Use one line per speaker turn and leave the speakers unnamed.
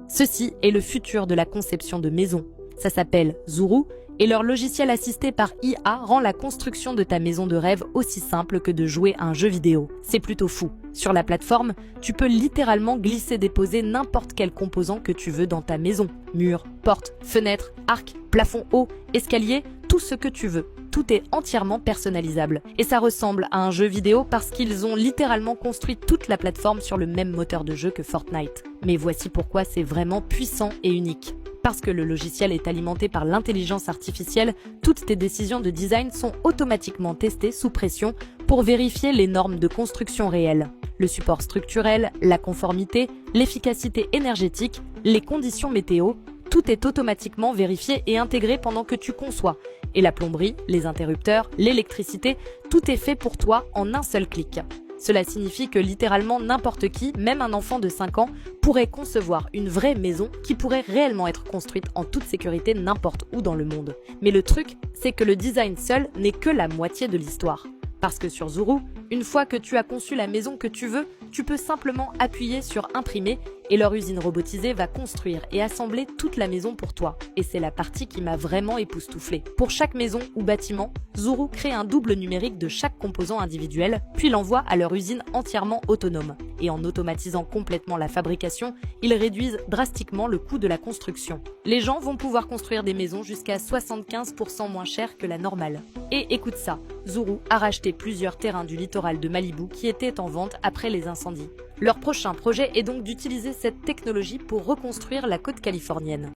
Ceci est le futur de la conception de maisons. Ça s'appelle Zuru et leur logiciel assisté par IA rend la construction de ta maison de rêve aussi simple que de jouer à un jeu vidéo. C'est plutôt fou. Sur la plateforme, tu peux littéralement glisser-déposer n'importe quel composant que tu veux dans ta maison. Murs, portes, fenêtres, arcs, plafond haut, escalier, tout ce que tu veux. Tout est entièrement personnalisable. Et ça ressemble à un jeu vidéo parce qu'ils ont littéralement construit toute la plateforme sur le même moteur de jeu que Fortnite. Mais voici pourquoi c'est vraiment puissant et unique. Parce que le logiciel est alimenté par l'intelligence artificielle, toutes tes décisions de design sont automatiquement testées sous pression pour vérifier les normes de construction réelles. Le support structurel, la conformité, l'efficacité énergétique, les conditions météo, tout est automatiquement vérifié et intégré pendant que tu conçois. Et la plomberie, les interrupteurs, l'électricité, tout est fait pour toi en un seul clic. Cela signifie que littéralement n'importe qui, même un enfant de 5 ans, pourrait concevoir une vraie maison qui pourrait réellement être construite en toute sécurité n'importe où dans le monde. Mais le truc, c'est que le design seul n'est que la moitié de l'histoire. Parce que sur Zuru, une fois que tu as conçu la maison que tu veux, tu peux simplement appuyer sur imprimer et leur usine robotisée va construire et assembler toute la maison pour toi. Et c'est la partie qui m'a vraiment époustouflée. Pour chaque maison ou bâtiment, Zuru crée un double numérique de chaque composant individuel, puis l'envoie à leur usine entièrement autonome. Et en automatisant complètement la fabrication, ils réduisent drastiquement le coût de la construction. Les gens vont pouvoir construire des maisons jusqu'à 75% moins chères que la normale. Et écoute ça, Zuru a racheté plusieurs terrains du littoral de Malibu qui étaient en vente après les incendies. Leur prochain projet est donc d'utiliser cette technologie pour reconstruire la côte californienne.